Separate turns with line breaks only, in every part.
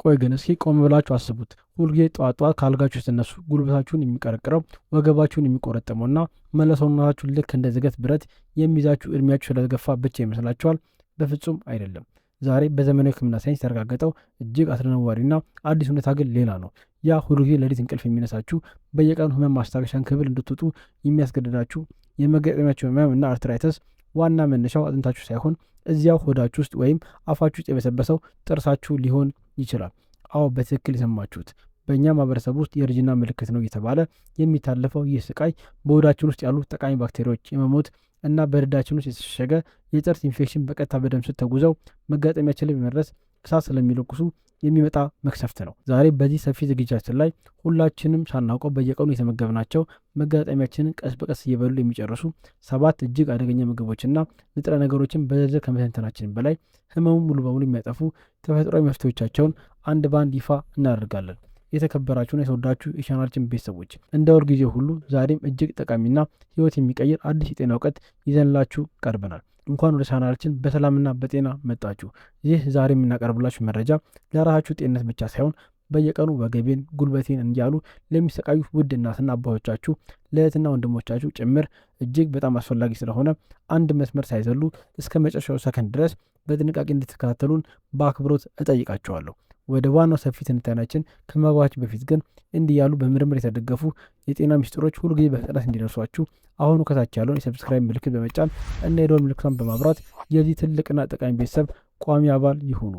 ቆይ ግን እስኪ ቆም ብላችሁ አስቡት። ሁልጊዜ ጠዋት ጠዋት ካልጋችሁ ስትነሱ ጉልበታችሁን የሚቀረቅረው ወገባችሁን የሚቆረጥመውና መለሰውነታችሁን ልክ እንደ ዝገት ብረት የሚይዛችሁ እድሜያችሁ ስለተገፋ ብቻ ይመስላችኋል? በፍጹም አይደለም። ዛሬ በዘመናዊ ሕክምና ሳይንስ የተረጋገጠው እጅግ አስደናዋሪና አዲስ እውነታ ግን ሌላ ነው። ያ ሁልጊዜ ሌሊት እንቅልፍ የሚነሳችሁ፣ በየቀኑ ህመም ማስታገሻን ክብል እንድትወጡ የሚያስገድዳችሁ የመገጠሚያችሁ ህመም እና አርትራይተስ ዋና መነሻው አጥንታችሁ ሳይሆን እዚያው ሆዳችሁ ውስጥ ወይም አፋችሁ ውስጥ የበሰበሰው ጥርሳችሁ ሊሆን ይችላል። አዎ በትክክል የሰማችሁት። በእኛ ማህበረሰብ ውስጥ የእርጅና ምልክት ነው እየተባለ የሚታለፈው ይህ ስቃይ በሆዳችን ውስጥ ያሉ ጠቃሚ ባክቴሪያዎች የመሞት እና በድዳችን ውስጥ የተሸሸገ የጥርስ ኢንፌክሽን በቀጥታ በደም ስር ተጉዘው መጋጠሚያችን ላይ በመድረስ እሳት ስለሚለኩሱ የሚመጣ መክሰፍት ነው። ዛሬ በዚህ ሰፊ ዝግጅታችን ላይ ሁላችንም ሳናውቀው በየቀኑ የተመገብናቸው መጋጠሚያችንን ቀስ በቀስ እየበሉ የሚጨርሱ 7 እጅግ አደገኛ ምግቦችና ንጥረ ነገሮችን በዝርዝር ከመተንተናችን በላይ ህመሙን ሙሉ በሙሉ የሚያጠፉ ተፈጥሯዊ መፍትሄዎቻቸውን አንድ ባንድ ይፋ እናደርጋለን። የተከበራችሁና የተወዳችሁ የቻናላችን ቤተሰቦች እንደ ሁል ጊዜ ሁሉ ዛሬም እጅግ ጠቃሚና ህይወት የሚቀይር አዲስ የጤና እውቀት ይዘንላችሁ ቀርበናል። እንኳን ወደ ቻናላችን በሰላምና በጤና መጣችሁ። ይህ ዛሬ የምናቀርብላችሁ መረጃ ለራሳችሁ ጤንነት ብቻ ሳይሆን በየቀኑ ወገቤን፣ ጉልበቴን እያሉ ለሚሰቃዩ ውድ እናትና አባቶቻችሁ፣ ለእህትና ወንድሞቻችሁ ጭምር እጅግ በጣም አስፈላጊ ስለሆነ አንድ መስመር ሳይዘሉ እስከ መጨረሻው ሰከንድ ድረስ በጥንቃቄ እንድትከታተሉን በአክብሮት እጠይቃችኋለሁ። ወደ ዋናው ሰፊ ትንታኔያችን ከመግባታችን በፊት ግን እንዲህ ያሉ በምርምር የተደገፉ የጤና ሚስጥሮች ሁልጊዜ በፍጥነት እንዲደርሷችሁ አሁኑ ከታች ያለውን የሰብስክራይብ ምልክት በመጫን እና የደወል ምልክቷን በማብራት የዚህ ትልቅና ጠቃሚ ቤተሰብ ቋሚ አባል ይሁኑ።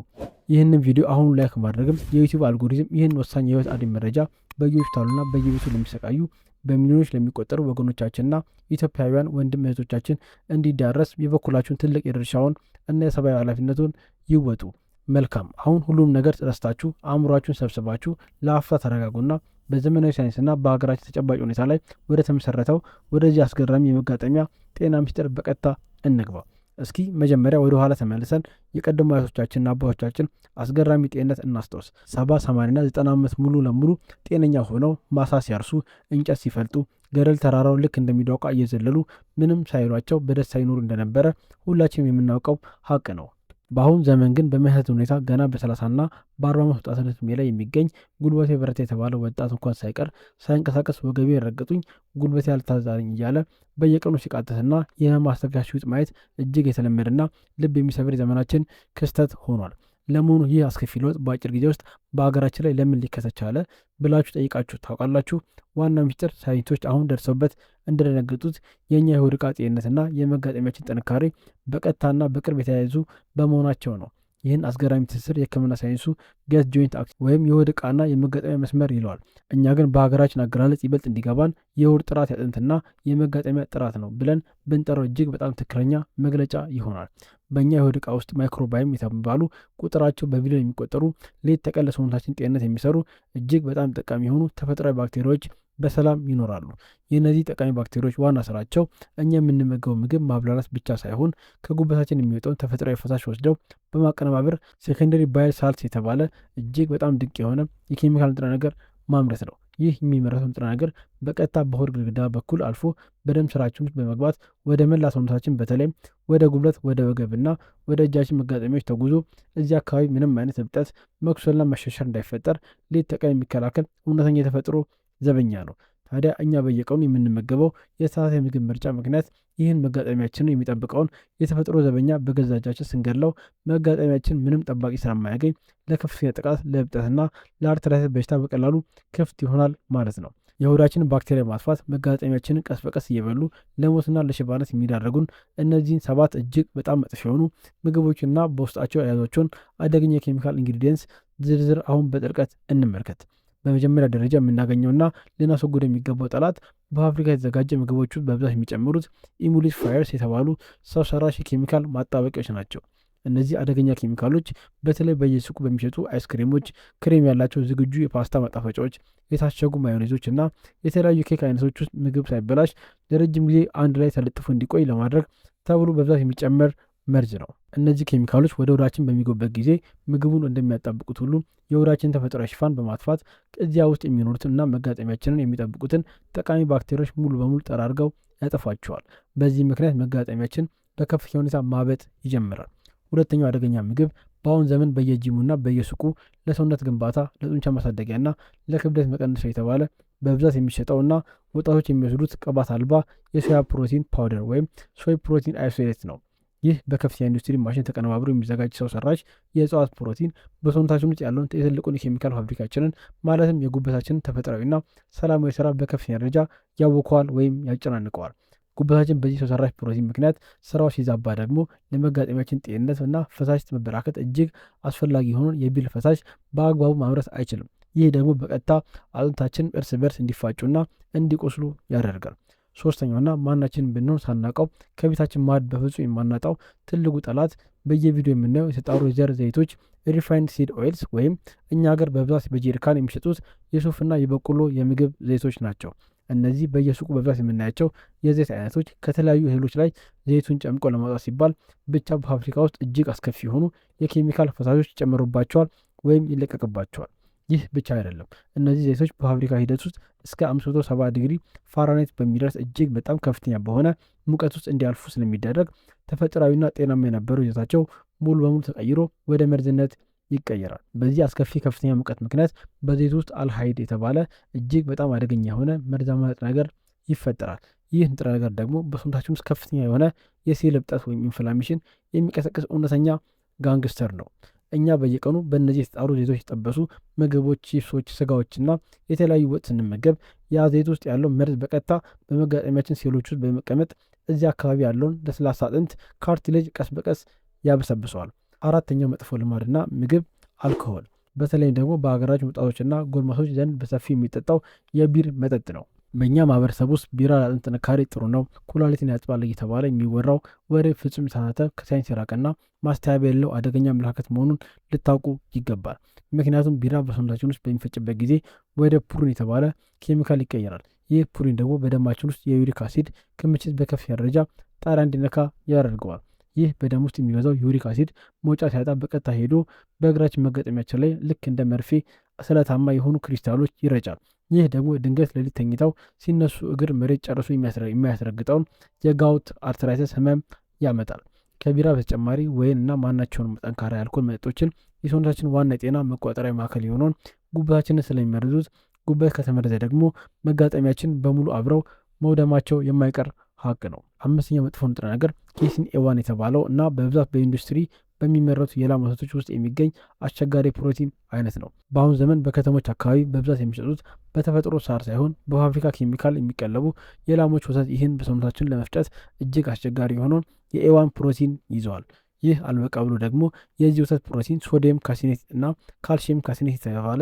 ይህንን ቪዲዮ አሁኑ ላይክ ማድረግም የዩቲዩብ አልጎሪዝም ይህን ወሳኝ የህይወት አድን መረጃ በየሆስፒታሉና በየቤቱ ለሚሰቃዩ በሚሊዮኖች ለሚቆጠሩ ወገኖቻችንና ኢትዮጵያውያን ወንድም እህቶቻችን እንዲዳረስ የበኩላችሁን ትልቅ የድርሻውን እና የሰብአዊ ኃላፊነቱን ይወጡ። መልካም። አሁን ሁሉም ነገር ረስታችሁ አእምሯችሁን ሰብስባችሁ ለአፍታ ተረጋጉና በዘመናዊ ሳይንስና በሀገራችን ተጨባጭ ሁኔታ ላይ ወደ ተመሰረተው ወደዚህ አስገራሚ የመጋጠሚያ ጤና ሚስጥር በቀጥታ እንግባ። እስኪ መጀመሪያ ወደ ኋላ ተመልሰን የቀደሙ አያቶቻችንና አባቶቻችን አስገራሚ ጤንነት እናስታውስ። 70፣ 80ና 90 ዓመት ሙሉ ለሙሉ ጤነኛ ሆነው ማሳ ሲያርሱ፣ እንጨት ሲፈልጡ፣ ገደል ተራራው ልክ እንደሚዳቋ እየዘለሉ ምንም ሳይሏቸው በደስታ ይኖሩ እንደነበረ ሁላችንም የምናውቀው ሀቅ ነው። በአሁን ዘመን ግን በሚያሳዝን ሁኔታ ገና በ30ና በ40 ዓመት ወጣትነት ዕድሜ ላይ የሚገኝ ጉልበቴ በረታ የተባለ ወጣት እንኳን ሳይቀር ሳይንቀሳቀስ ወገቤ ረገጡኝ፣ ጉልበቴ ያልታዛኝ እያለ በየቀኑ ሲቃተትና የህመም ማስታገሻ ሲውጥ ማየት እጅግ የተለመደና ልብ የሚሰብር የዘመናችን ክስተት ሆኗል። ለመሆኑ ይህ አስከፊ ለውጥ በአጭር ጊዜ ውስጥ በሀገራችን ላይ ለምን ሊከሰት ቻለ ብላችሁ ጠይቃችሁ ታውቃላችሁ? ዋናው ሚስጥር ሳይንቶች አሁን ደርሰውበት እንደደነገጡት የእኛ የሆድ ዕቃ ጤንነትና የመጋጠሚያችን ጥንካሬ በቀጥታና በቅርብ የተያያዙ በመሆናቸው ነው። ይህን አስገራሚ ትስስር የህክምና ሳይንሱ ገት ጆይንት አክሲስ ወይም የሆድ ዕቃና የመጋጠሚያ መስመር ይለዋል። እኛ ግን በሀገራችን አገላለጽ ይበልጥ እንዲገባን የሆድ ጥራት ያጥንትና የመጋጠሚያ ጥራት ነው ብለን ብንጠራው እጅግ በጣም ትክክለኛ መግለጫ ይሆናል። በእኛ የሆድ ዕቃ ውስጥ ማይክሮባዮም የተባሉ ቁጥራቸው በቢሊዮን የሚቆጠሩ ሌት ተቀን ለሰውነታችን ጤንነት የሚሰሩ እጅግ በጣም ጠቃሚ የሆኑ ተፈጥሯዊ ባክቴሪያዎች በሰላም ይኖራሉ። የእነዚህ ጠቃሚ ባክቴሪያዎች ዋና ስራቸው እኛ የምንመገበው ምግብ ማብላላት ብቻ ሳይሆን ከጉበታችን የሚወጣውን ተፈጥሯዊ ፈሳሽ ወስደው በማቀነባበር ሴኮንደሪ ባይል ሳልትስ የተባለ እጅግ በጣም ድንቅ የሆነ የኬሚካል ንጥረ ነገር ማምረት ነው። ይህ የሚመረተው ንጥረ ነገር በቀጥታ በሆድ ግድግዳ በኩል አልፎ በደም ስራችን ውስጥ በመግባት ወደ መላ ሰውነታችን በተለይም ወደ ጉልበት፣ ወደ ወገብና ወደ እጃችን መጋጠሚያዎች ተጉዞ እዚህ አካባቢ ምንም አይነት እብጠት፣ መኩሰልና መሸርሸር እንዳይፈጠር ሌት ተቀን የሚከላከል እውነተኛ የተፈጥሮ ዘበኛ ነው። ታዲያ እኛ በየቀኑ የምንመገበው የተሳሳተ የምግብ ምርጫ ምክንያት ይህን መጋጠሚያችንን የሚጠብቀውን የተፈጥሮ ዘበኛ በገዛ እጃችን ስንገድለው መጋጠሚያችን ምንም ጠባቂ ስለማያገኝ ለከፍተኛ ጥቃት፣ ለእብጠትና ለአርትራይተስ በሽታ በቀላሉ ክፍት ይሆናል ማለት ነው። የሆዳችንን ባክቴሪያ ማጥፋት መጋጠሚያችንን ቀስ በቀስ እየበሉ ለሞትና ለሽባነት የሚዳረጉን እነዚህን 7 እጅግ በጣም መጥፎ የሆኑ ምግቦችና በውስጣቸው የያዟቸውን አደገኛ ኬሚካል ኢንግሪዲየንትስ ዝርዝር አሁን በጥልቀት እንመልከት። በመጀመሪያ ደረጃ የምናገኘውና ልናስወግደው የሚገባው ጠላት በአፍሪካ የተዘጋጀ ምግቦች ውስጥ በብዛት የሚጨምሩት ኢሙሊፋየርስ የተባሉ ሰው ሰራሽ የኬሚካል ማጣበቂያዎች ናቸው። እነዚህ አደገኛ ኬሚካሎች በተለይ በየሱቁ በሚሸጡ አይስክሬሞች፣ ክሬም ያላቸው ዝግጁ የፓስታ ማጣፈጫዎች፣ የታሸጉ ማዮኔዞች እና የተለያዩ ኬክ አይነቶች ውስጥ ምግብ ሳይበላሽ ለረጅም ጊዜ አንድ ላይ ተለጥፎ እንዲቆይ ለማድረግ ተብሎ በብዛት የሚጨመር መርዝ ነው። እነዚህ ኬሚካሎች ወደ ሆዳችን በሚገቡበት ጊዜ ምግቡን እንደሚያጣብቁት ሁሉ የሆዳችንን ተፈጥሯዊ ሽፋን በማጥፋት እዚያ ውስጥ የሚኖሩትን እና መጋጠሚያችንን የሚጠብቁትን ጠቃሚ ባክቴሪያዎች ሙሉ በሙሉ ጠራርገው ያጠፏቸዋል። በዚህ ምክንያት መጋጠሚያችን በከፍተኛ ሁኔታ ማበጥ ይጀምራል። ሁለተኛው አደገኛ ምግብ በአሁን ዘመን በየጂሙና በየሱቁ ለሰውነት ግንባታ፣ ለጡንቻ ማሳደጊያና ለክብደት መቀነሻ የተባለ በብዛት የሚሸጠውና ወጣቶች የሚወስዱት ቅባት አልባ የሶያ ፕሮቲን ፓውደር ወይም ሶይ ፕሮቲን አይሶሌት ነው። ይህ በከፍተኛ ኢንዱስትሪ ማሽን ተቀነባብሮ የሚዘጋጅ ሰው ሰራሽ የእጽዋት ፕሮቲን በሰውነታችን ውስጥ ያለውን የትልቁን የኬሚካል ፋብሪካችንን ማለትም የጉበታችንን ተፈጥሯዊና ሰላማዊ ስራ በከፍተኛ ደረጃ ያውከዋል ወይም ያጨናንቀዋል። ጉበታችን በዚህ ሰው ሰራሽ ፕሮቲን ምክንያት ስራው ሲዛባ ደግሞ ለመጋጠሚያችን ጤንነት እና ፈሳሽ መበራከት እጅግ አስፈላጊ የሆነውን የቢል ፈሳሽ በአግባቡ ማምረት አይችልም። ይህ ደግሞ በቀጥታ አጥንታችን እርስ በርስ እንዲፋጩና እንዲቆስሉ ያደርጋል። ሶስተኛውና ማናችን ብንሆን ሳናውቀው ከቤታችን ማዕድ በፍጹም የማናጣው ትልቁ ጠላት በየቪዲዮ የምናየው የተጣሩ የዘር ዘይቶች ሪፋይንድ ሲድ ኦይልስ ወይም እኛ ሀገር በብዛት በጀሪካን የሚሸጡት የሱፍና የበቆሎ የምግብ ዘይቶች ናቸው። እነዚህ በየሱቁ በብዛት የምናያቸው የዘይት አይነቶች ከተለያዩ እህሎች ላይ ዘይቱን ጨምቆ ለማውጣት ሲባል ብቻ በፋብሪካ ውስጥ እጅግ አስከፊ የሆኑ የኬሚካል ፈሳሾች ይጨመሩባቸዋል ወይም ይለቀቅባቸዋል። ይህ ብቻ አይደለም። እነዚህ ዘይቶች በፋብሪካ ሂደት ውስጥ እስከ 570 ዲግሪ ፋራናይት በሚደርስ እጅግ በጣም ከፍተኛ በሆነ ሙቀት ውስጥ እንዲያልፉ ስለሚደረግ ተፈጥሯዊና ጤናማ የነበረው ይዘታቸው ሙሉ በሙሉ ተቀይሮ ወደ መርዝነት ይቀየራል። በዚህ አስከፊ ከፍተኛ ሙቀት ምክንያት በዘይት ውስጥ አልሃይድ የተባለ እጅግ በጣም አደገኛ የሆነ መርዛማ ንጥረ ነገር ይፈጠራል። ይህ ንጥረ ነገር ደግሞ በሰውነታችን ውስጥ ከፍተኛ የሆነ የሴል እብጠት ወይም ኢንፍላሜሽን የሚቀሰቅስ እውነተኛ ጋንግስተር ነው። እኛ በየቀኑ በእነዚህ የተጣሩ ዘይቶች የጠበሱ ምግቦች፣ ቺፕሶች፣ ስጋዎችና የተለያዩ ወጥ ስንመገብ ያ ዘይት ውስጥ ያለው መርዝ በቀጥታ በመጋጠሚያችን ሴሎች ውስጥ በመቀመጥ እዚህ አካባቢ ያለውን ለስላሳ አጥንት ካርቲሌጅ ቀስ በቀስ ያበሰብሰዋል። አራተኛው መጥፎ ልማድና ምግብ አልኮሆል፣ በተለይም ደግሞ በሀገራችን ወጣቶችና ጎልማሶች ዘንድ በሰፊው የሚጠጣው የቢር መጠጥ ነው። በእኛ ማህበረሰብ ውስጥ ቢራ ለአጥንት ጥንካሬ ጥሩ ነው፣ ኩላሊትን ያጥባል እየተባለ የሚወራው ወሬ ፍጹም የተሳሳተ ከሳይንስ የራቀና ማስተባበያ የሌለው አደገኛ አመለካከት መሆኑን ልታውቁ ይገባል። ምክንያቱም ቢራ በሰውነታችን ውስጥ በሚፈጭበት ጊዜ ወደ ፑሪን የተባለ ኬሚካል ይቀየራል። ይህ ፑሪን ደግሞ በደማችን ውስጥ የዩሪክ አሲድ ክምችት በከፍተኛ ደረጃ ጣሪያ እንዲነካ ያደርገዋል። ይህ በደም ውስጥ የሚበዛው ዩሪክ አሲድ መውጫ ሲያጣ በቀጥታ ሄዶ በእግራችን መገጠሚያችን ላይ ልክ እንደ መርፌ ስለታማ የሆኑ ክሪስታሎች ይረጫል። ይህ ደግሞ ድንገት ሌሊት ተኝተው ሲነሱ እግር መሬት ጨርሶ የሚያስረግጠውን የጋውት አርትራይተስ ህመም ያመጣል። ከቢራ በተጨማሪ ወይን እና ማናቸውንም ጠንካራ የአልኮል መጠጦችን የሰውነታችን ዋና የጤና መቆጣጠሪያ ማዕከል የሆነውን ጉበታችንን ስለሚመርዙት ጉበት ከተመረዘ ደግሞ መጋጠሚያችን በሙሉ አብረው መውደማቸው የማይቀር ሀቅ ነው። አምስተኛው መጥፎ ንጥረ ነገር ኬሲን ኤዋን የተባለው እና በብዛት በኢንዱስትሪ በሚመረቱ የላም ወተቶች ውስጥ የሚገኝ አስቸጋሪ ፕሮቲን አይነት ነው። በአሁኑ ዘመን በከተሞች አካባቢ በብዛት የሚሸጡት በተፈጥሮ ሳር ሳይሆን በፋብሪካ ኬሚካል የሚቀለቡ የላሞች ወተት ይህን በሰውነታችን ለመፍጨት እጅግ አስቸጋሪ የሆነውን የኤዋን ፕሮቲን ይዘዋል። ይህ አልበቃ ብሎ ደግሞ የዚህ ወተት ፕሮቲን ሶዲየም ካሲኔት እና ካልሲየም ካሲኔት የተባለ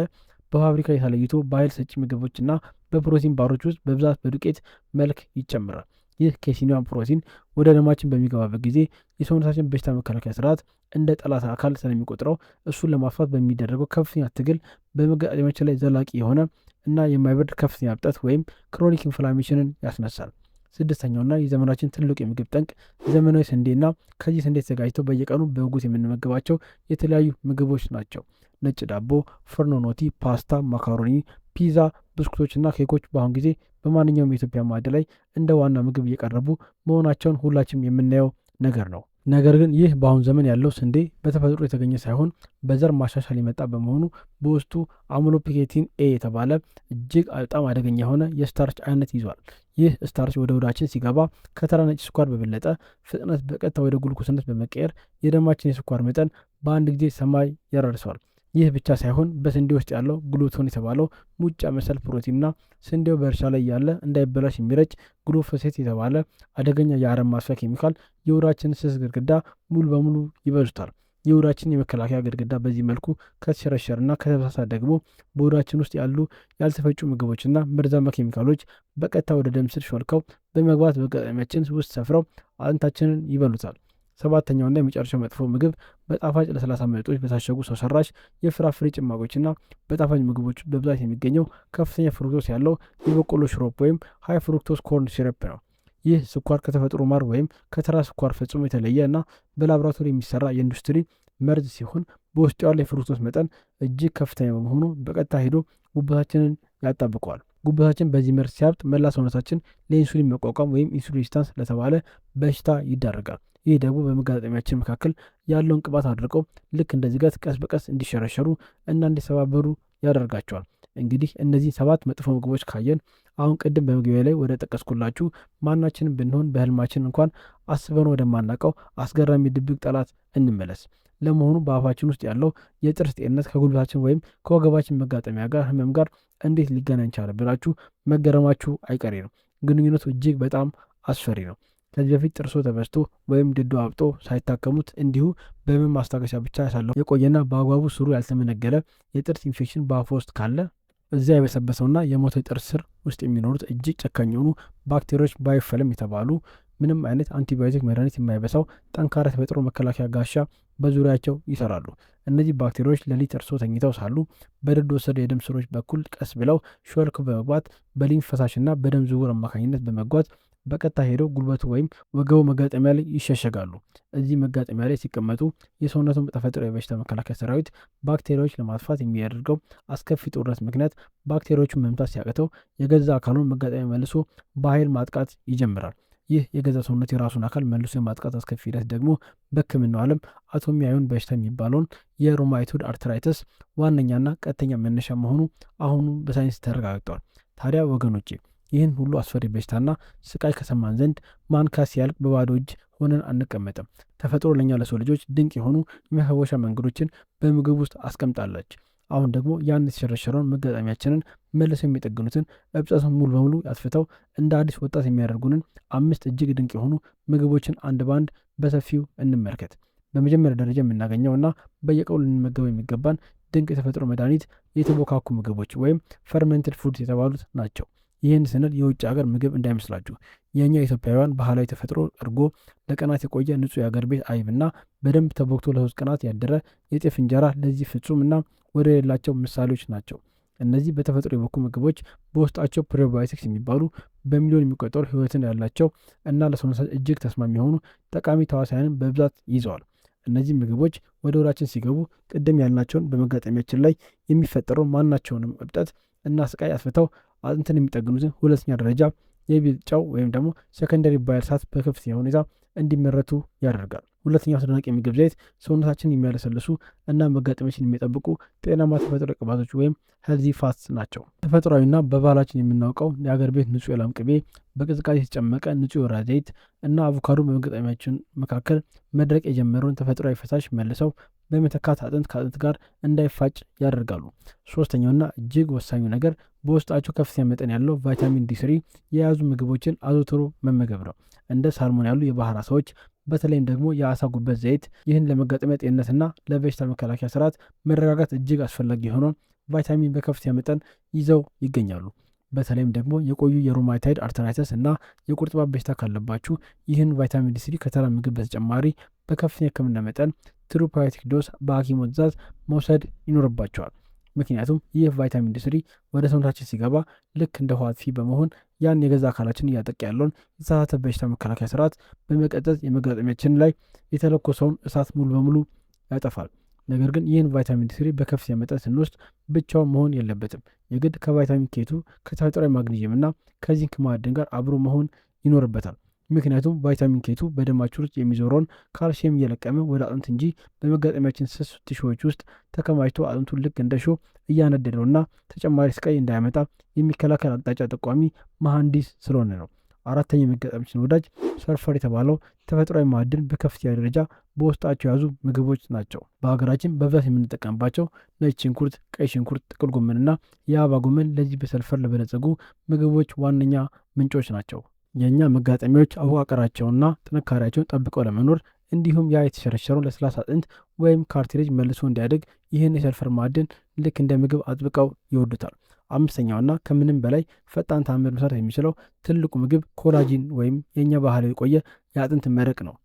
በፋብሪካ የተለይቶ በኃይል ሰጪ ምግቦችና በፕሮቲን ባሮች ውስጥ በብዛት በዱቄት መልክ ይጨምራል። ይህ ኬሲኒዋን ፕሮቲን ወደ ደማችን በሚገባበት ጊዜ የሰውነታችን በሽታ መከላከያ ስርዓት እንደ ጠላት አካል ስለሚቆጥረው እሱን ለማጥፋት በሚደረገው ከፍተኛ ትግል በመጋጠሚያችን ላይ ዘላቂ የሆነ እና የማይበርድ ከፍተኛ እብጠት ወይም ክሮኒክ ኢንፍላሜሽንን ያስነሳል። ስድስተኛውና የዘመናችን ትልቁ የምግብ ጠንቅ ዘመናዊ ስንዴና ከዚህ ስንዴ ተዘጋጅተው በየቀኑ በጉት የምንመገባቸው የተለያዩ ምግቦች ናቸው። ነጭ ዳቦ፣ ፍርኖኖቲ፣ ፓስታ፣ ማካሮኒ፣ ፒዛ፣ ብስኩቶችና ኬኮች በአሁን ጊዜ በማንኛውም የኢትዮጵያ ማዕድ ላይ እንደ ዋና ምግብ እየቀረቡ መሆናቸውን ሁላችንም የምናየው ነገር ነው። ነገር ግን ይህ በአሁን ዘመን ያለው ስንዴ በተፈጥሮ የተገኘ ሳይሆን በዘር ማሻሻል የመጣ በመሆኑ በውስጡ አምሎፒኬቲን ኤ የተባለ እጅግ በጣም አደገኛ የሆነ የስታርች አይነት ይዟል። ይህ ስታርች ወደ ሆዳችን ሲገባ ከተራ ነጭ ስኳር በበለጠ ፍጥነት በቀጥታ ወደ ጉልኮስነት በመቀየር የደማችን የስኳር መጠን በአንድ ጊዜ ሰማይ ያደርሰዋል። ይህ ብቻ ሳይሆን በስንዴ ውስጥ ያለው ግሉቶን የተባለው ሙጫ መሰል ፕሮቲንና ስንዴው በእርሻ ላይ ያለ እንዳይበላሽ የሚረጭ ግሉፎሴት የተባለ አደገኛ የአረም ማጥፊያ ኬሚካል የሆዳችን ስስ ግድግዳ ሙሉ በሙሉ ይበዙታል። የሆዳችን የመከላከያ ግድግዳ በዚህ መልኩ ከተሸረሸረና ከተበሳሳ ደግሞ በሆዳችን ውስጥ ያሉ ያልተፈጩ ምግቦችና መርዛማ ኬሚካሎች በቀጥታ ወደ ደም ስር ሾልከው በመግባት በመጋጠሚያችን ውስጥ ሰፍረው አጥንታችንን ይበሉታል። ሰባተኛውና የመጨረሻው መጥፎ ምግብ በጣፋጭ ለስላሳ መጠጦች በታሸጉ ሰው ሰራሽ የፍራፍሬ ጭማቂዎችና በጣፋጭ ምግቦች በብዛት የሚገኘው ከፍተኛ ፍሩክቶስ ያለው የበቆሎ ሽሮፕ ወይም ሃይ ፍሩክቶስ ኮርን ሲረፕ ነው። ይህ ስኳር ከተፈጥሮ ማር ወይም ከተራ ስኳር ፈጽሞ የተለየ እና በላቦራቶሪ የሚሰራ የኢንዱስትሪ መርዝ ሲሆን በውስጡ ያለው የፍሩክቶስ መጠን እጅግ ከፍተኛ በመሆኑ በቀጥታ ሄዶ ጉበታችንን ያጣብቀዋል። ጉበታችን በዚህ ምርት ሲያብጥ መላ ሰውነታችን ለኢንሱሊን መቋቋም ወይም ኢንሱሊን ሬዚስታንስ ለተባለ በሽታ ይዳረጋል። ይህ ደግሞ በመጋጠሚያችን መካከል ያለውን ቅባት አድርገው ልክ እንደ ዝገት ቀስ በቀስ እንዲሸረሸሩ እና እንዲሰባበሩ ያደርጋቸዋል። እንግዲህ እነዚህ 7 መጥፎ ምግቦች ካየን አሁን ቅድም በመግቢያ ላይ ወደ ጠቀስኩላችሁ ማናችንም ብንሆን በህልማችን እንኳን አስበን ወደማናውቀው አስገራሚ ድብቅ ጠላት እንመለስ። ለመሆኑ በአፋችን ውስጥ ያለው የጥርስ ጤንነት ከጉልበታችን ወይም ከወገባችን መጋጠሚያ ጋር ህመም ጋር እንዴት ሊገናኝ ቻለ ብላችሁ መገረማችሁ አይቀሬ ነው። ግንኙነቱ እጅግ በጣም አስፈሪ ነው። ከዚህ በፊት ጥርሶ ተበስቶ ወይም ድዶ አብጦ ሳይታከሙት እንዲሁ በህመም ማስታገሻ ብቻ ያሳለፉ የቆየና በአግባቡ ስሩ ያልተመነገለ የጥርስ ኢንፌክሽን በአፎ ውስጥ ካለ እዚያ የበሰበሰውና የሞተ ጥርስ ስር ውስጥ የሚኖሩት እጅግ ጨካኝ የሆኑ ባክቴሪያዎች ባዮፊልም የተባሉ ምንም አይነት አንቲባዮቲክ መድኃኒት የማይበሳው ጠንካራ የተፈጥሮ መከላከያ ጋሻ በዙሪያቸው ይሰራሉ። እነዚህ ባክቴሪያዎች ሌሊት እርሶ ተኝተው ሳሉ በድዶ ስር የደም ስሮች በኩል ቀስ ብለው ሾልከው በመግባት በሊምፍ ፈሳሽና በደም ዝውውር አማካኝነት በመጓዝ በቀጥታ ሄደው ጉልበቱ ወይም ወገቡ መጋጠሚያ ላይ ይሸሸጋሉ። እዚህ መጋጠሚያ ላይ ሲቀመጡ የሰውነቱን ተፈጥሮ የበሽታ መከላከያ ሰራዊት ባክቴሪያዎች ለማጥፋት የሚያደርገው አስከፊ ጦርነት ምክንያት ባክቴሪያዎቹን መምታት ሲያቅተው የገዛ አካሉን መጋጠሚያ መልሶ በኃይል ማጥቃት ይጀምራል። ይህ የገዛ ሰውነት የራሱን አካል መልሶ የማጥቃት አስከፊ ሂደት ደግሞ በሕክምናው ዓለም አውቶኢሚዩን በሽታ የሚባለውን የሩማቶይድ አርትራይተስ ዋነኛና ቀጥተኛ መነሻ መሆኑ አሁኑ በሳይንስ ተረጋግጧል። ታዲያ ወገኖቼ ይህን ሁሉ አስፈሪ በሽታና ስቃይ ከሰማን ዘንድ ማንካ ሲያልቅ በባዶ እጅ ሆነን አንቀመጥም። ተፈጥሮ ለእኛ ለሰው ልጆች ድንቅ የሆኑ የመፈወሻ መንገዶችን በምግብ ውስጥ አስቀምጣለች። አሁን ደግሞ ያን የተሸረሸረውን መጋጠሚያችንን መልሰው የሚጠግኑትን እብጠቱን ሙሉ በሙሉ አጥፍተው እንደ አዲስ ወጣት የሚያደርጉንን 5 እጅግ ድንቅ የሆኑ ምግቦችን አንድ በአንድ በሰፊው እንመልከት። በመጀመሪያ ደረጃ የምናገኘውና በየቀኑ ልንመገበው የሚገባን ድንቅ የተፈጥሮ መድኃኒት የተቦካኩ ምግቦች ወይም ፈርመንትድ ፉድስ የተባሉት ናቸው። ይህን ስንል የውጭ ሀገር ምግብ እንዳይመስላችሁ። የእኛ ኢትዮጵያውያን ባህላዊ ተፈጥሮ እርጎ፣ ለቀናት የቆየ ንጹህ የአገር ቤት አይብና በደንብ ተቦክቶ ለ3 ቀናት ያደረ የጤፍ እንጀራ ለዚህ ፍጹም እና ወደ ሌላቸው ምሳሌዎች ናቸው። እነዚህ በተፈጥሮ የበኩ ምግቦች በውስጣቸው ፕሮባዮቲክስ የሚባሉ በሚሊዮን የሚቆጠሩ ህይወትን ያላቸው እና ለሰውነታችን እጅግ ተስማሚ የሆኑ ጠቃሚ ተዋሳያንን በብዛት ይዘዋል። እነዚህ ምግቦች ወደ ወዳችን ሲገቡ ቅድም ያልናቸውን በመጋጠሚያችን ላይ የሚፈጠረው ማናቸውንም እብጠት እና ስቃይ አስፍተው አጥንትን የሚጠግኑትን ሁለተኛ ደረጃ የቤት ጨው ወይም ደግሞ ሰከንደሪ ባይል ሳት በከፍተኛ ሁኔታ እንዲመረቱ ያደርጋል። ሁለተኛው አስደናቂ የምግብ ዘይት ሰውነታችንን የሚያለሰልሱ እና መጋጠሚያችን የሚጠብቁ ጤናማ ተፈጥሯዊ ቅባቶች ወይም ሄልዚ ፋትስ ናቸው። ተፈጥሯዊና በባህላችን የምናውቀው የአገር ቤት ንጹህ የላም ቅቤ፣ በቅዝቃዜ የተጨመቀ ንጹህ የወይራ ዘይት እና አቮካዶ በመጋጠሚያችን መካከል መድረቅ የጀመረውን ተፈጥሯዊ ፈሳሽ መልሰው በመተካት አጥንት ከአጥንት ጋር እንዳይፋጭ ያደርጋሉ። ሶስተኛውና እጅግ ወሳኙ ነገር በውስጣቸው ከፍተኛ መጠን ያለው ቫይታሚን ዲ3 የያዙ ምግቦችን አዘውትሮ መመገብ ነው። እንደ ሳልሞን ያሉ የባህር አሳዎች፣ በተለይም ደግሞ የአሳ ጉበት ዘይት ይህን ለመጋጠሚያ ጤንነትና ለበሽታ መከላከያ ስርዓት መረጋጋት እጅግ አስፈላጊ የሆነውን ቫይታሚን በከፍተኛ መጠን ይዘው ይገኛሉ። በተለይም ደግሞ የቆዩ የሩማቶይድ አርትራይተስ እና የቁርጥማት በሽታ ካለባችሁ ይህን ቫይታሚን ዲ3 ከተራ ምግብ በተጨማሪ በከፍተኛ ሕክምና መጠን ትሩፓዮቲክ ዶስ በሐኪሞች ትዕዛዝ መውሰድ ይኖርባቸዋል። ምክንያቱም ይህ ቫይታሚን ዲ3 ወደ ሰውነታችን ሲገባ ልክ እንደ ውሃ አጥፊ በመሆን ያን የገዛ አካላችን እያጠቃ ያለውን የተሳሳተ በሽታ መከላከያ ስርዓት በመቀጠል የመጋጠሚያችን ላይ የተለኮሰውን እሳት ሙሉ በሙሉ ያጠፋል። ነገር ግን ይህን ቫይታሚን ዲ3 በከፍተኛ መጠን ስንወስድ ብቻውን መሆን የለበትም። የግድ ከቫይታሚን ኬቱ ከተፈጥሯዊ ማግኒዥየም እና ከዚንክ ማዕድን ጋር አብሮ መሆን ይኖርበታል። ምክንያቱም ቫይታሚን ኬቱ በደማችን ውስጥ የሚዞረውን ካልሲየም እየለቀመ ወደ አጥንት እንጂ በመጋጠሚያችን ስስ ቲሹዎች ውስጥ ተከማችቶ አጥንቱን ልክ እንደ ሾህ እያነደደውና ተጨማሪ ስቃይ እንዳያመጣ የሚከላከል አቅጣጫ ጠቋሚ መሐንዲስ ስለሆነ ነው። አራተኛ የመጋጠሚያችን ወዳጅ ሰልፈር የተባለው ተፈጥሯዊ ማዕድን በከፍተኛ ደረጃ በውስጣቸው የያዙ ምግቦች ናቸው። በሀገራችን በብዛት የምንጠቀምባቸው ነጭ ሽንኩርት፣ ቀይ ሽንኩርት፣ ጥቅል ጎመንና የአበባ ጎመን ለዚህ በሰልፈር ለበለጸጉ ምግቦች ዋነኛ ምንጮች ናቸው። የእኛ መጋጠሚያዎች አወቃቀራቸውና ጥንካሬያቸውን ጠብቀው ለመኖር እንዲሁም ያ የተሸረሸረውን ለስላሳ አጥንት ወይም ካርቲሌጅ መልሶ እንዲያደግ ይህን የሰልፈር ማዕድን ልክ እንደ ምግብ አጥብቀው ይወዱታል። አምስተኛውና ከምንም በላይ ፈጣን ታምር መስራት የሚችለው ትልቁ ምግብ ኮላጂን ወይም የእኛ ባህላዊ የቆየ የአጥንት መረቅ ነው።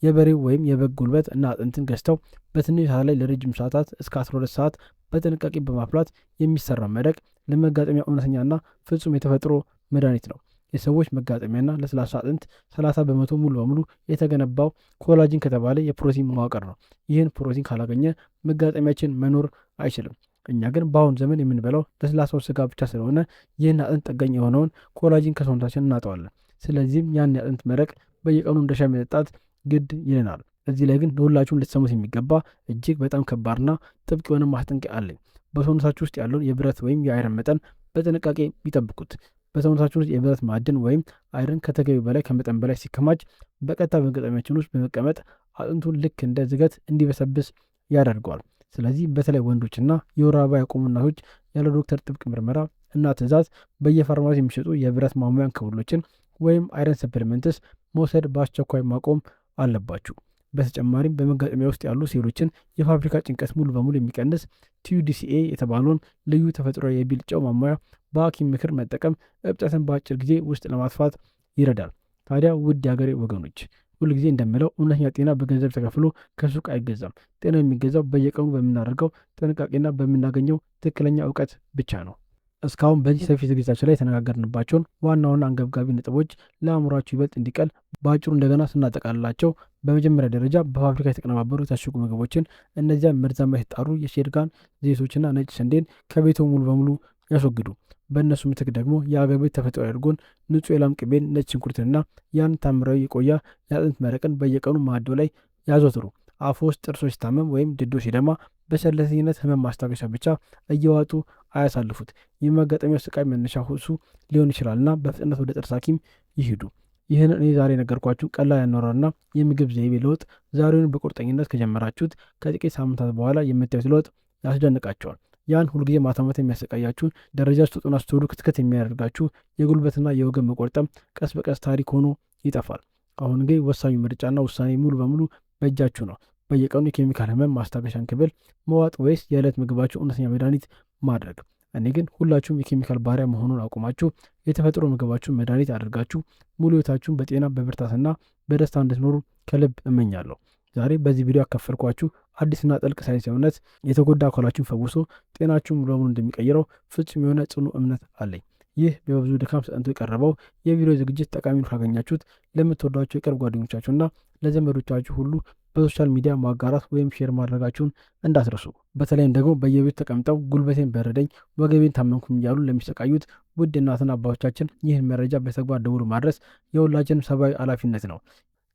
የበሬው ወይም የበግ ጉልበት እና አጥንትን ገዝተው በትንሽ እሳት ላይ ለረጅም ሰዓታት እስከ 12 ሰዓት በጥንቃቄ በማፍላት የሚሰራ መረቅ ለመጋጠሚያ እውነተኛና ፍጹም የተፈጥሮ መድኃኒት ነው። የሰዎች መጋጠሚያና ለስላሳ አጥንት 30% ሙሉ በሙሉ የተገነባው ኮላጂን ከተባለ የፕሮቲን መዋቅር ነው። ይህን ፕሮቲን ካላገኘ መጋጠሚያችን መኖር አይችልም። እኛ ግን በአሁኑ ዘመን የምንበላው ለስላሳው ስጋ ብቻ ስለሆነ ይህን አጥንት ጠጋኝ የሆነውን ኮላጂን ከሰውነታችን እናጠዋለን። ስለዚህም ያን የአጥንት መረቅ በየቀኑ እንደ ሻይ መጠጣት ግድ ይለናል። እዚህ ላይ ግን ለሁላችሁም ልትሰሙት የሚገባ እጅግ በጣም ከባድና ጥብቅ የሆነ ማስጠንቀቂያ አለኝ። በሰውነታችሁ ውስጥ ያለውን የብረት ወይም የአይረን መጠን በጥንቃቄ ቢጠብቁት። በሰውነታችን ውስጥ የብረት ማዕድን ወይም አይረን ከተገቢ በላይ ከመጠን በላይ ሲከማች በቀጥታ በመገጣጠሚያችን ውስጥ በመቀመጥ አጥንቱን ልክ እንደ ዝገት እንዲበሰብስ ያደርገዋል። ስለዚህ በተለይ ወንዶችና የወር አበባ ያቆሙ እናቶች ያለ ዶክተር ጥብቅ ምርመራ እና ትዕዛዝ በየፋርማሲ የሚሸጡ የብረት ማሟያ ክብሎችን ወይም አይረን ሰፕሊመንትስ መውሰድ በአስቸኳይ ማቆም አለባችሁ። በተጨማሪም በመጋጠሚያ ውስጥ ያሉ ሴሎችን የፋብሪካ ጭንቀት ሙሉ በሙሉ የሚቀንስ TUDCA የተባለውን ልዩ ተፈጥሯዊ የቢል ጨው ማሟያ በሐኪም ምክር መጠቀም እብጠትን በአጭር ጊዜ ውስጥ ለማጥፋት ይረዳል። ታዲያ ውድ የሀገሬ ወገኖች ሁልጊዜ እንደምለው እውነተኛ ጤና በገንዘብ ተከፍሎ ከሱቅ አይገዛም። ጤናው የሚገዛው በየቀኑ በምናደርገው ጥንቃቄና በምናገኘው ትክክለኛ እውቀት ብቻ ነው። እስካሁን በዚህ ሰፊ ዝግጅታችን ላይ የተነጋገርንባቸውን ዋና ዋና አንገብጋቢ ነጥቦች ለአእምሯችሁ ይበልጥ እንዲቀል በአጭሩ እንደገና ስናጠቃልላቸው፣ በመጀመሪያ ደረጃ በፋብሪካ የተቀነባበሩ የታሸጉ ምግቦችን፣ እነዚያ መርዛማ የተጣሩ የሼርጋን ዘይቶችና ነጭ ስንዴን ከቤቶ ሙሉ በሙሉ ያስወግዱ። በእነሱ ምትክ ደግሞ የአገር ቤት ተፈጥሯዊ እርጎን፣ ንጹህ የላም ቅቤን፣ ነጭ ሽንኩርትንና ያን ታምራዊ የቆያ የአጥንት መረቅን በየቀኑ ማዕዶ ላይ ያዘወትሩ። አፎ ውስጥ ጥርሶ ሲታመም ወይም ድዶ ሲደማ በቸልተኝነት ህመም ማስታገሻ ብቻ እየዋጡ አያሳልፉት። የመጋጠሚያው ስቃይ መነሻ እሱ ሊሆን ይችላልና በፍጥነት ወደ ጥርስ ሐኪም ይሂዱ። ይህን እኔ ዛሬ ነገርኳችሁ ቀላል ያኖራልና የምግብ ዘይቤ ለውጥ ዛሬውን በቁርጠኝነት ከጀመራችሁት ከጥቂት ሳምንታት በኋላ የምታዩት ለውጥ ያስደንቃቸዋል። ያን ሁልጊዜ ማታ ማታ የሚያሰቃያችሁን ደረጃ ስትወጡና ስትወርዱ ክትከት የሚያደርጋችሁ የጉልበትና የወገብ መቆርጠም ቀስ በቀስ ታሪክ ሆኖ ይጠፋል። አሁን ግን ወሳኙ ምርጫና ውሳኔ ሙሉ በሙሉ በእጃችሁ ነው። በየቀኑ የኬሚካል ህመም ማስታገሻን ክብል መዋጥ ወይስ የዕለት ምግባችሁ እውነተኛ መድኃኒት ማድረግ? እኔ ግን ሁላችሁም የኬሚካል ባሪያ መሆኑን አቁማችሁ የተፈጥሮ ምግባችሁን መድኃኒት አድርጋችሁ ሙሉ ህይወታችሁን በጤና በብርታትና በደስታ እንድትኖሩ ከልብ እመኛለሁ። ዛሬ በዚህ ቪዲዮ ያካፈልኳችሁ አዲስና ጥልቅ ሳይንሳዊ እውነት የተጎዳ አካላችሁን ፈውሶ ጤናችሁን ሙሉ በሙሉ እንደሚቀይረው ፍጹም የሆነ ጽኑ እምነት አለኝ። ይህ በብዙ ድካም ተጠንቶ የቀረበው የቪዲዮ ዝግጅት ጠቃሚ ካገኛችሁት ለምትወዷቸው የቅርብ ጓደኞቻችሁና ለዘመዶቻችሁ ሁሉ በሶሻል ሚዲያ ማጋራት ወይም ሼር ማድረጋችሁን እንዳትረሱ። በተለይም ደግሞ በየቤት ተቀምጠው ጉልበቴን በረደኝ ወገቤን ታመምኩም እያሉ ለሚሰቃዩት ውድ እናትና አባቶቻችን ይህን መረጃ በተግባር ደውሎ ማድረስ የሁላችንም ሰብአዊ ኃላፊነት ነው።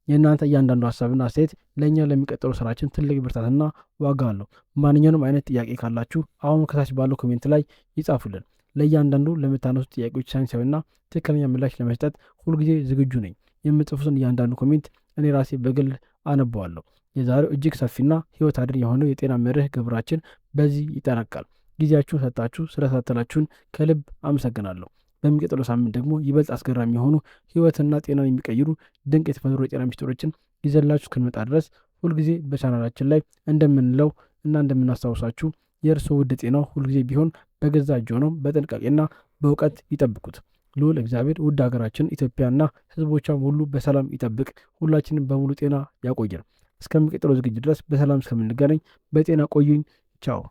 የእናንተ እያንዳንዱ ሀሳብና አስተያየት ለእኛ ለሚቀጥለው ስራችን ትልቅ ብርታትና ዋጋ አለው። ማንኛውንም አይነት ጥያቄ ካላችሁ አሁን ከታች ባለው ኮሜንት ላይ ይጻፉልን። ለእያንዳንዱ ለምታነሱ ጥያቄዎች ሳይንሳዊና ትክክለኛ ምላሽ ለመስጠት ሁልጊዜ ዝግጁ ነኝ። የምጽፉትን እያንዳንዱ ኮሜንት እኔ ራሴ በግል አነበዋለሁ። የዛሬው እጅግ ሰፊና ህይወት አድን የሆነው የጤና መርህ ግብራችን በዚህ ይጠናቃል። ጊዜያችሁን ሰጣችሁ ስለተከታተላችሁን ከልብ አመሰግናለሁ። በሚቀጥለው ሳምንት ደግሞ ይበልጥ አስገራሚ የሆኑ ህይወትና ጤናን የሚቀይሩ ድንቅ የተፈጥሮ የጤና ሚስጥሮችን ይዘላችሁ እስክንመጣ ድረስ ሁልጊዜ በቻናላችን ላይ እንደምንለው እና እንደምናስታውሳችሁ የእርስዎ ውድ ጤናው ሁልጊዜ ቢሆን በገዛ እጅ ሆነው በጥንቃቄና በእውቀት ይጠብቁት። ልዑል እግዚአብሔር ውድ ሀገራችን ኢትዮጵያና ህዝቦቿን ሁሉ በሰላም ይጠብቅ። ሁላችንም በሙሉ ጤና ያቆየን። እስከሚቀጥለው ዝግጅት ድረስ በሰላም እስከምንገናኝ በጤና ቆዩኝ። ቻው።